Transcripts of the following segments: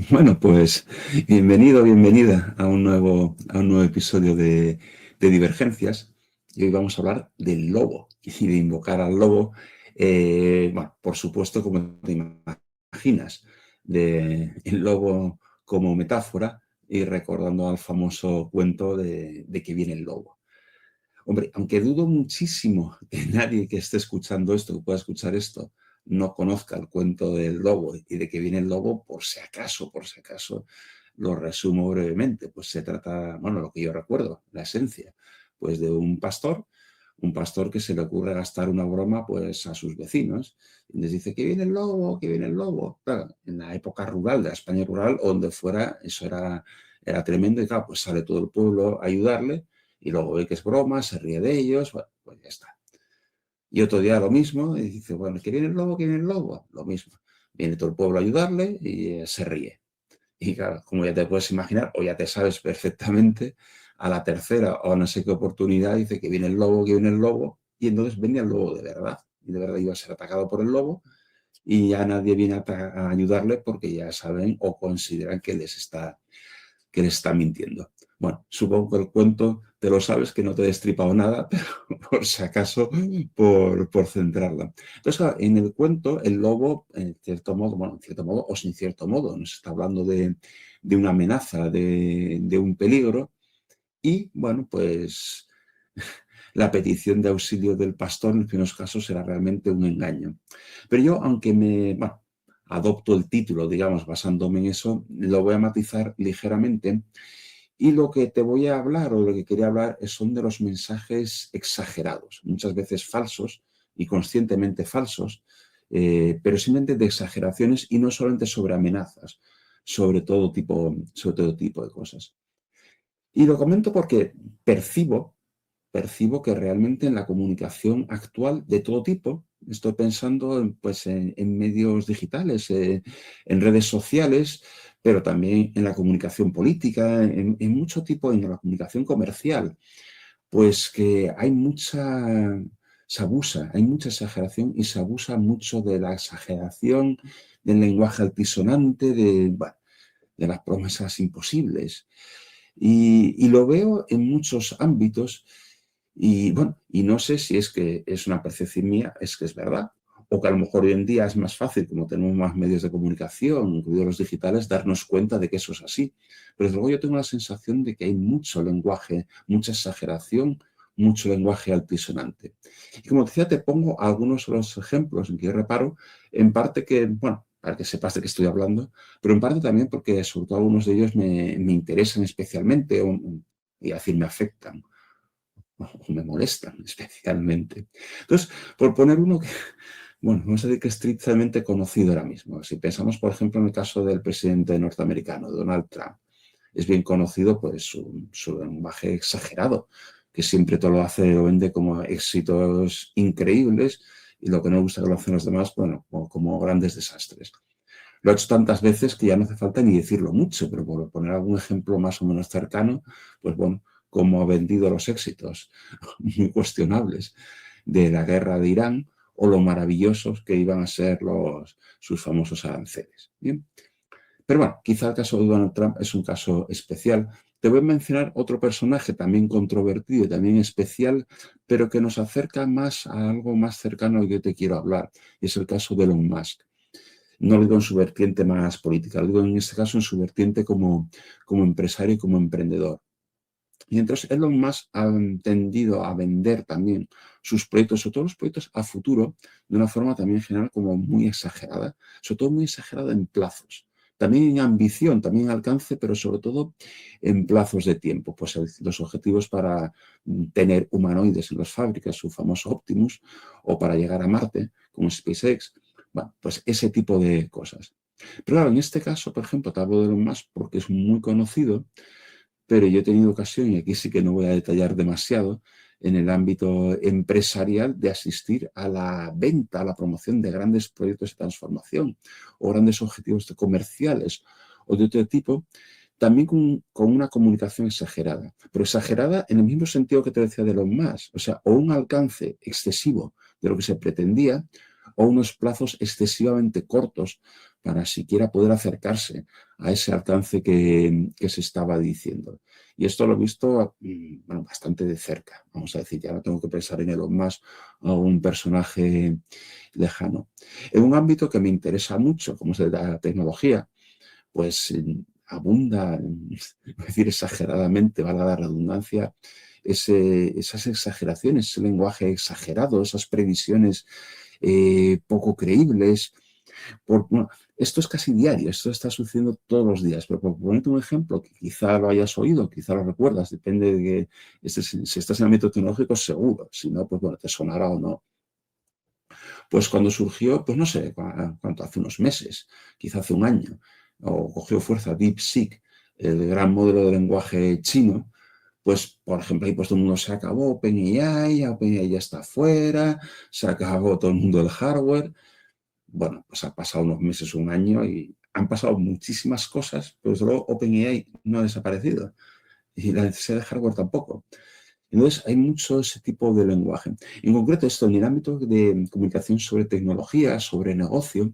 Bueno, pues bienvenido, bienvenida a un nuevo episodio de Divergencias. Y hoy vamos a hablar del lobo y de invocar al lobo. Bueno, por supuesto, como te imaginas, el lobo como metáfora y recordando al famoso cuento de que viene el lobo. Hombre, aunque dudo muchísimo que nadie que esté escuchando esto, que pueda escuchar esto, no conozca el cuento del lobo y de que viene el lobo, por si acaso, lo resumo brevemente. Pues se trata, bueno, lo que yo recuerdo, la esencia, pues de un pastor que se le ocurre gastar una broma pues a sus vecinos y les dice que viene el lobo, que viene el lobo. Claro, en la época rural, de la España rural, o donde fuera, eso era tremendo y claro, pues sale todo el pueblo a ayudarle y luego ve que es broma, se ríe de ellos, bueno, pues ya está. Y otro día lo mismo, y dice, bueno, ¿que viene el lobo? ¿Que viene el lobo? Lo mismo. Viene todo el pueblo a ayudarle y se ríe. Y claro, como ya te puedes imaginar, o ya te sabes perfectamente, a la tercera o no sé qué oportunidad dice que viene el lobo, y entonces venía el lobo de verdad. Y de verdad iba a ser atacado por el lobo, y ya nadie viene a ayudarle porque ya saben o consideran que les está mintiendo. Bueno, supongo que el cuento te lo sabes, que no te he destripado nada, pero por si acaso, por centrarla. Entonces, claro, en el cuento, el lobo, en cierto modo, bueno, en cierto modo o sin cierto modo, nos está hablando de una amenaza, de un peligro, y bueno, pues la petición de auxilio del pastor en los primeros casos será realmente un engaño. Pero yo, aunque bueno, adopto el título, digamos, basándome en eso, lo voy a matizar ligeramente y lo que te voy a hablar o lo que quería hablar son de los mensajes exagerados, muchas veces falsos y conscientemente falsos, pero simplemente de exageraciones y no solamente sobre amenazas, sobre todo tipo de cosas. Y lo comento porque percibo que realmente en la comunicación actual de todo tipo, estoy pensando pues, en medios digitales, en redes sociales, pero también en la comunicación política, en mucho tipo, en la comunicación comercial, pues que hay mucha exageración y se abusa mucho de la exageración, del lenguaje altisonante, bueno, de las promesas imposibles. Y lo veo en muchos ámbitos y bueno, y no sé si es que es una percepción mía, es que es verdad, o que a lo mejor hoy en día es más fácil, como tenemos más medios de comunicación, incluidos los digitales, darnos cuenta de que eso es así. Pero desde luego yo tengo la sensación de que hay mucho lenguaje, mucha exageración, mucho lenguaje altisonante. Y como decía, te pongo algunos de los ejemplos en que yo reparo, en parte que, bueno, para que sepas de qué estoy hablando, pero en parte también porque sobre todo algunos de ellos me interesan especialmente y a decir, me afectan o me molestan especialmente. Entonces, por poner uno que, bueno, vamos a decir que es estrictamente conocido ahora mismo. Si pensamos, por ejemplo, en el caso del presidente norteamericano, Donald Trump, es bien conocido pues su lenguaje exagerado, que siempre todo lo hace, lo vende como éxitos increíbles y lo que no gusta que lo hacen los demás, bueno, como grandes desastres. Lo ha hecho tantas veces que ya no hace falta ni decirlo mucho, pero por poner algún ejemplo más o menos cercano, pues bueno, cómo ha vendido los éxitos muy cuestionables de la guerra de Irán o lo maravillosos que iban a ser sus famosos aranceles. ¿Bien? Pero bueno, quizá el caso de Donald Trump es un caso especial. Te voy a mencionar otro personaje también controvertido y también especial, pero que nos acerca más a algo más cercano a lo que yo te quiero hablar, y es el caso de Elon Musk. No lo digo en su vertiente más política, lo digo en este caso en su vertiente como empresario y como emprendedor. Y entonces Elon Musk ha tendido a vender también sus proyectos, sobre todo los proyectos a futuro, de una forma también general como muy exagerada, sobre todo muy exagerada en plazos. También en ambición, también en alcance, pero sobre todo en plazos de tiempo. Pues los objetivos para tener humanoides en las fábricas, su famoso Optimus, o para llegar a Marte, como SpaceX. Bueno, pues ese tipo de cosas. Pero claro, en este caso, por ejemplo, te hablo de Elon Musk porque es muy conocido, pero yo he tenido ocasión, y aquí sí que no voy a detallar demasiado, en el ámbito empresarial de asistir a la venta, a la promoción de grandes proyectos de transformación o grandes objetivos comerciales o de otro tipo, también con una comunicación exagerada, pero exagerada en el mismo sentido que te decía de los más, o sea, o un alcance excesivo de lo que se pretendía o unos plazos excesivamente cortos para siquiera poder acercarse a ese alcance que se estaba diciendo. Y esto lo he visto bueno, bastante de cerca, vamos a decir, ya no tengo que pensar en Elon Musk o un personaje lejano. En un ámbito que me interesa mucho, como es el de la tecnología, pues abunda, es decir, exageradamente, valga la redundancia, esas exageraciones, ese lenguaje exagerado, esas previsiones poco creíbles. Bueno, esto es casi diario, esto está sucediendo todos los días, pero por ponerte un ejemplo, que quizá lo hayas oído, quizá lo recuerdas, depende de que si estás en el ámbito tecnológico, seguro, si no, pues bueno, te sonará o no. Pues cuando surgió, pues no sé cuánto, hace unos meses, quizá hace un año, o cogió fuerza DeepSeek, el gran modelo de lenguaje chino, pues, por ejemplo, ahí pues todo el mundo se acabó OpenAI ya está fuera, se acabó todo el mundo del hardware. Bueno, pues ha pasado unos meses, un año y han pasado muchísimas cosas, pero desde luego OpenAI no ha desaparecido y la necesidad de hardware tampoco. Entonces, hay mucho ese tipo de lenguaje. En concreto, esto en el ámbito de comunicación sobre tecnología, sobre negocio,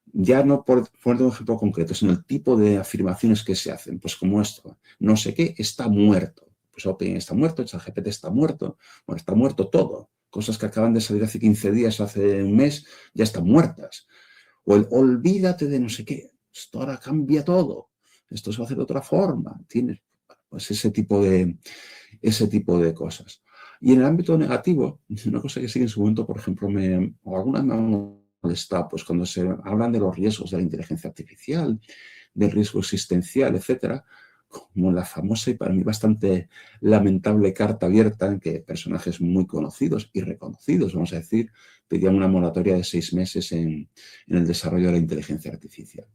ya no por poner un ejemplo concreto, sino el tipo de afirmaciones que se hacen, pues como esto, no sé qué, está muerto. Pues OpenAI está muerto, ChatGPT está muerto, bueno, está muerto todo. Cosas que acaban de salir hace 15 días, hace un mes, ya están muertas. O el olvídate de no sé qué, esto ahora cambia todo, esto se va a hacer de otra forma. Tienes, pues ese tipo de cosas. Y en el ámbito negativo, una cosa que sí en su momento, por ejemplo, o algunas me han molestado, pues cuando se hablan de los riesgos de la inteligencia artificial, del riesgo existencial, etcétera, como la famosa y para mí bastante lamentable carta abierta en que personajes muy conocidos y reconocidos, vamos a decir, pedían una moratoria de 6 meses en el desarrollo de la inteligencia artificial.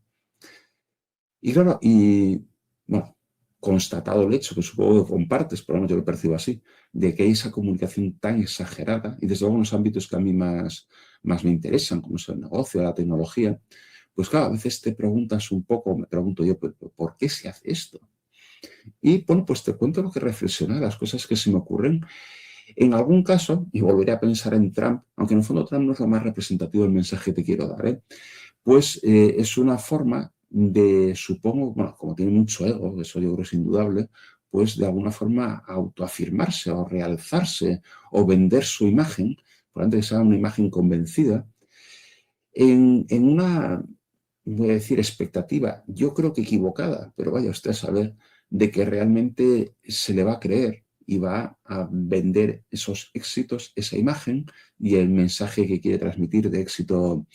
Y claro, bueno, constatado el hecho, que supongo que compartes, por lo menos yo lo percibo así, de que hay esa comunicación tan exagerada, y desde luego en los ámbitos que a mí más me interesan, como es el negocio, la tecnología, pues claro, a veces te preguntas un poco, me pregunto yo, ¿por qué se hace esto? Y bueno, pues te cuento lo que reflexioné, las cosas que se me ocurren. En algún caso, y volveré a pensar en Trump, aunque en el fondo Trump no es lo más representativo del mensaje que te quiero dar, pues es una forma de, supongo, bueno, como tiene mucho ego, eso yo creo es indudable, pues de alguna forma autoafirmarse o realzarse o vender su imagen, por antes que sea una imagen convencida, en una, voy a decir, expectativa, yo creo que equivocada, pero vaya usted a saber, de que realmente se le va a creer y va a vender esos éxitos, esa imagen y el mensaje que quiere transmitir de éxito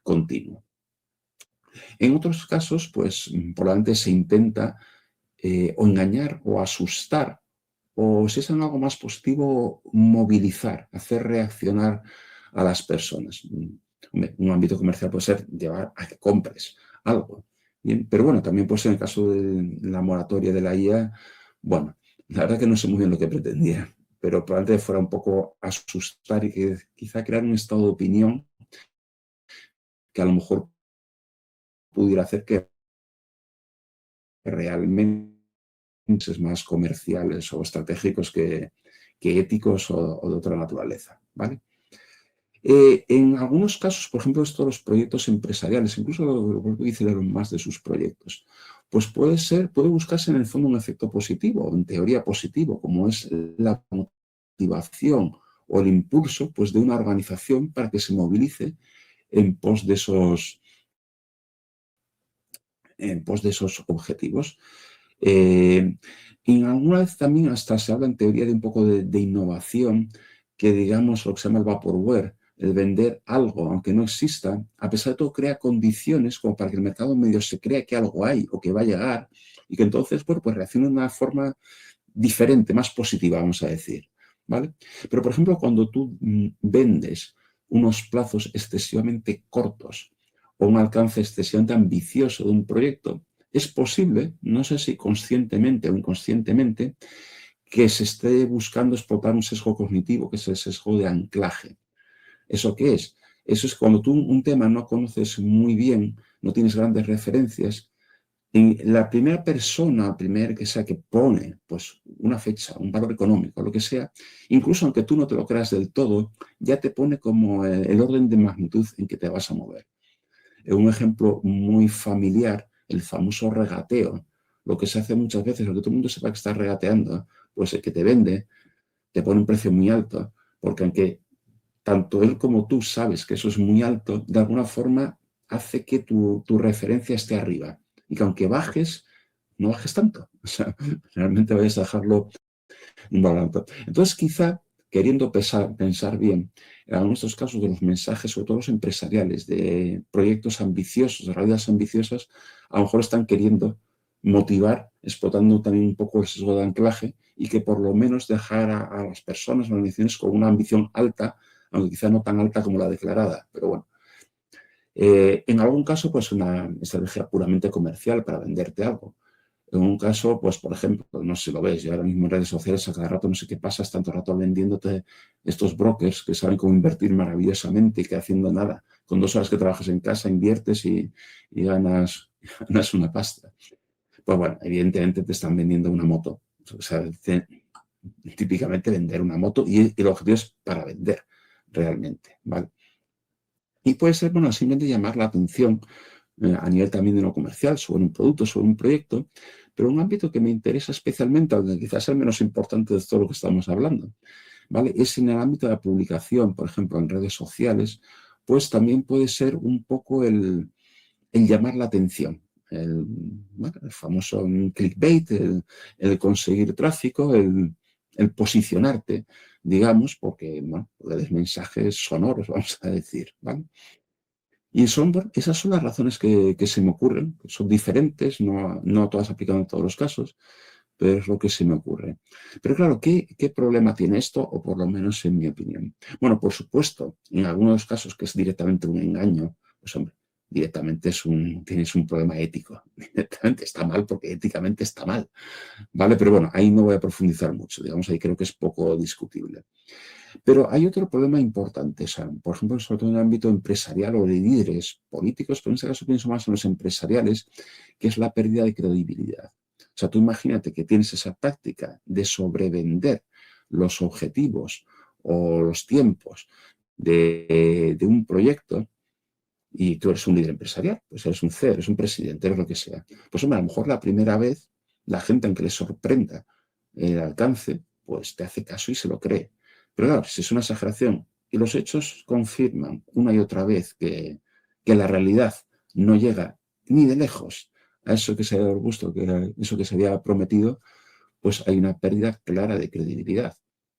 continuo. En otros casos, pues probablemente se intenta o engañar o asustar, o si es en algo más positivo, movilizar, hacer reaccionar a las personas. Un ámbito comercial puede ser llevar a que compres algo. Bien, pero bueno, también puede ser en el caso de la moratoria de la IA, bueno, la verdad que no sé muy bien lo que pretendía, pero probablemente fuera un poco asustar y que quizá crear un estado de opinión que a lo mejor pudiera hacer que realmente más comerciales o estratégicos que éticos o de otra naturaleza, ¿vale? En algunos casos, por ejemplo, estos los proyectos empresariales, incluso lo que dice Elon Musk de sus proyectos, pues puede buscarse en el fondo un efecto positivo, en teoría positivo, como es la motivación o el impulso pues, de una organización para que se movilice en pos de esos objetivos. Y alguna vez también hasta se habla en teoría de un poco de innovación, que digamos lo que se llama el vaporware, el vender algo, aunque no exista, a pesar de todo crea condiciones como para que el mercado medio se crea que algo hay o que va a llegar y que entonces, bueno, pues reaccione de una forma diferente, más positiva, vamos a decir, ¿vale? Pero, por ejemplo, cuando tú vendes unos plazos excesivamente cortos o un alcance excesivamente ambicioso de un proyecto, es posible, no sé si conscientemente o inconscientemente, que se esté buscando explotar un sesgo cognitivo, que es el sesgo de anclaje. ¿Eso qué es? Eso es cuando tú un tema no conoces muy bien, no tienes grandes referencias, la primera persona, que sea que pone pues, una fecha, un valor económico, lo que sea, incluso aunque tú no te lo creas del todo, ya te pone como el orden de magnitud en que te vas a mover. un ejemplo muy familiar, el famoso regateo. Lo que se hace muchas veces, lo que todo el mundo sepa que está regateando, pues el que te vende te pone un precio muy alto, porque aunque tanto él como tú sabes que eso es muy alto, de alguna forma hace que tu referencia esté arriba y que aunque bajes, no bajes tanto. O sea, realmente vayas a dejarlo barato. Entonces, quizá, queriendo pensar bien, en algunos de estos casos de los mensajes, sobre todo los empresariales, de proyectos ambiciosos, de realidades ambiciosas, a lo mejor están queriendo motivar, explotando también un poco el sesgo de anclaje y que por lo menos dejar a las personas, a las organizaciones con una ambición alta, aunque quizá no tan alta como la declarada, pero bueno. En algún caso, pues una estrategia puramente comercial para venderte algo. En un caso, pues por ejemplo, no sé si lo ves, yo ahora mismo en redes sociales a cada rato no sé qué pasas, tanto rato vendiéndote estos brokers que saben cómo invertir maravillosamente y que haciendo nada, con 2 horas que trabajas en casa, inviertes y ganas una pasta. Pues bueno, evidentemente te están vendiendo una moto. O sea, típicamente vender una moto y el objetivo es para vender realmente, ¿vale? Y puede ser, bueno, simplemente llamar la atención a nivel también de lo comercial, sobre un producto, sobre un proyecto, pero un ámbito que me interesa especialmente, aunque quizás es el menos importante de todo lo que estamos hablando, ¿vale? Es en el ámbito de la publicación, por ejemplo, en redes sociales, pues también puede ser un poco el llamar la atención. Bueno, el famoso clickbait, el conseguir tráfico, el posicionarte, digamos, porque, bueno, des mensajes sonoros, vamos a decir, ¿vale? Y bueno, esas son las razones que se me ocurren, que son diferentes, no todas aplican en todos los casos, pero es lo que se me ocurre. Pero claro, ¿qué problema tiene esto? O por lo menos en mi opinión. Bueno, por supuesto, en algunos casos que es directamente un engaño, pues hombre, directamente tienes un problema ético. Directamente está mal porque éticamente está mal. ¿Vale? Pero bueno, ahí no voy a profundizar mucho, digamos, ahí creo que es poco discutible. Pero hay otro problema importante, Sam. Por ejemplo, sobre todo en el ámbito empresarial o de líderes políticos, pero en este caso pienso más en los empresariales, que es la pérdida de credibilidad. O sea, tú imagínate que tienes esa práctica de sobrevender los objetivos o los tiempos de un proyecto y tú eres un líder empresarial, pues eres un CEO, eres un presidente, eres lo que sea. Pues hombre, a lo mejor la primera vez la gente, aunque le sorprenda el alcance, pues te hace caso y se lo cree. Pero claro, si es una exageración y los hechos confirman una y otra vez que la realidad no llega ni de lejos a eso que se había propuesto, eso que se había prometido, pues hay una pérdida clara de credibilidad.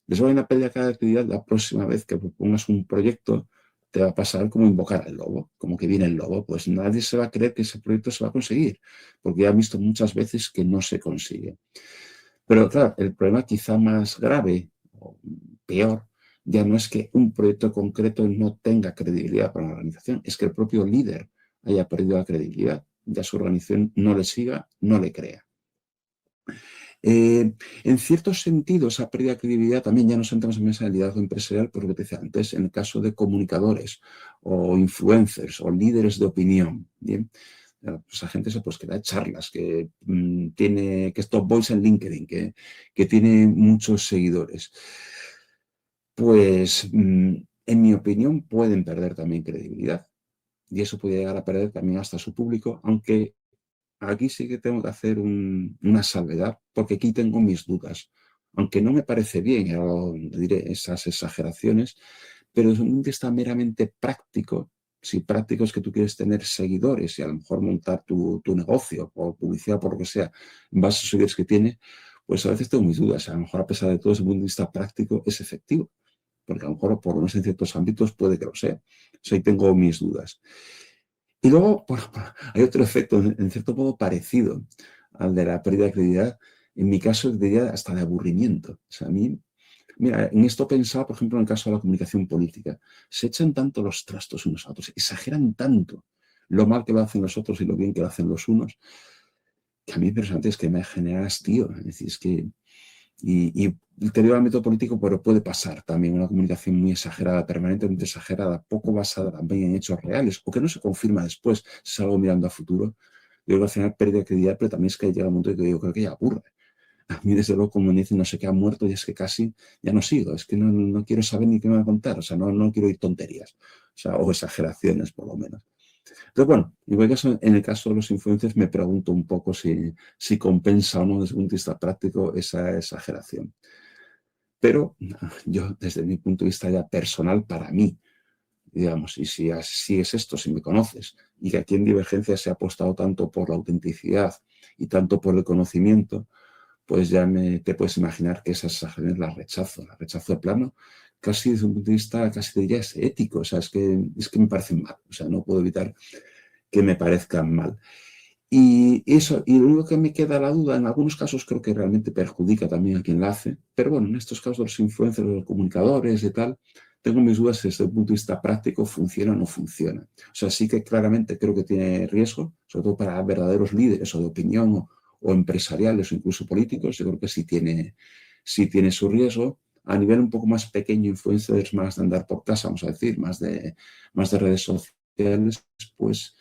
Después hay una pérdida clara de credibilidad la próxima vez que propongas un proyecto, te va a pasar como invocar al lobo, como que viene el lobo, pues nadie se va a creer que ese proyecto se va a conseguir, porque ya han visto muchas veces que no se consigue. Pero claro, el problema quizá más grave o peor ya no es que un proyecto concreto no tenga credibilidad para la organización, es que el propio líder haya perdido la credibilidad, ya su organización no le siga, no le crea. En ciertos sentidos, esa pérdida de credibilidad también ya nos entramos en esa liderazgo empresarial, por lo que te decía antes, en el caso de comunicadores o influencers o líderes de opinión. ¿Bien? Esa gente pues, que da charlas, que es top voice en LinkedIn, que tiene muchos seguidores. Pues, en mi opinión, pueden perder también credibilidad. Y eso puede llegar a perder también hasta su público, aunque aquí sí que tengo que hacer una salvedad, porque aquí tengo mis dudas. Aunque no me parece bien, ya lo diré, esas exageraciones, pero desde un punto de vista meramente práctico, si práctico es que tú quieres tener seguidores y a lo mejor montar tu negocio o publicidad, por lo que sea, en base a los seguidores que tiene, pues a veces tengo mis dudas. A lo mejor, a pesar de todo, desde un punto de vista práctico, es efectivo, porque a lo mejor, por lo menos en ciertos ámbitos, puede que lo sea. O sea, ahí tengo mis dudas. Y luego hay otro efecto, en cierto modo parecido al de la pérdida de credibilidad. En mi caso, diría hasta de aburrimiento. O sea, a mí, mira, en esto pensaba, por ejemplo, en el caso de la comunicación política. Se echan tanto los trastos unos a otros, exageran tanto lo mal que lo hacen los otros y lo bien que lo hacen los unos, que a mí personalmente es que me genera hastío. Es decir, es que y te digo el ámbito político, pero puede pasar también una comunicación muy exagerada, permanentemente exagerada, poco basada también en hechos reales, o que no se confirma después, si es algo mirando a futuro. Yo creo que al final pierde credibilidad, pero también es que llega un momento que yo creo que ya aburre. A mí, desde luego, como me dicen no sé qué ha muerto, y es que casi ya no sigo, es que no quiero saber ni qué me va a contar, o sea, no quiero oír tonterías, o sea, o exageraciones por lo menos. Entonces, bueno, en el caso de los influencers me pregunto un poco si compensa o no desde un punto de vista práctico esa exageración. Pero yo, desde mi punto de vista ya personal, para mí, digamos, y si es esto, si me conoces, y que aquí en Divergencia se ha apostado tanto por la autenticidad y tanto por el conocimiento, pues ya te puedes imaginar que esas exageraciones las rechazo de plano, casi desde un punto de vista, casi te diría, es ético, o sea, es que me parecen mal, o sea, no puedo evitar que me parezcan mal. Y eso, y lo único que me queda la duda, en algunos casos creo que realmente perjudica también a quien la hace, pero bueno, en estos casos de los influencers, los comunicadores y tal, tengo mis dudas desde el punto de vista práctico, funciona o no funciona. O sea, sí que claramente creo que tiene riesgo, sobre todo para verdaderos líderes o de opinión o empresariales o incluso políticos, yo creo que sí tiene su riesgo. A nivel un poco más pequeño, influencers más de andar por casa, vamos a decir, más de redes sociales, pues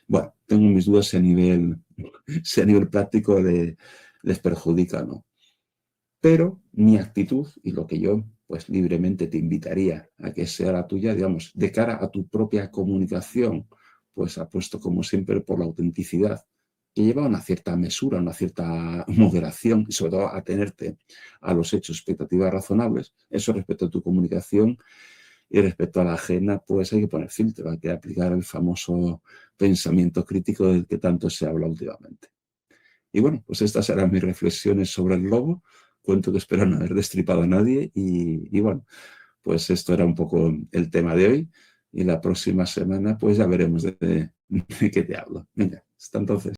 bueno, tengo mis dudas si a nivel práctico les perjudica o no. Pero mi actitud y lo que yo pues libremente te invitaría a que sea la tuya, digamos, de cara a tu propia comunicación, pues apuesto como siempre por la autenticidad, que lleva una cierta mesura, una cierta moderación y sobre todo a tenerte a los hechos, expectativas razonables. Eso respecto a tu comunicación y respecto a la ajena, pues hay que poner filtro, hay que aplicar el famoso pensamiento crítico del que tanto se habla últimamente. Y bueno, pues estas eran mis reflexiones sobre el lobo. Cuento que espero no haber destripado a nadie y bueno, pues esto era un poco el tema de hoy y la próxima semana pues ya veremos de qué te hablo. Venga, hasta entonces.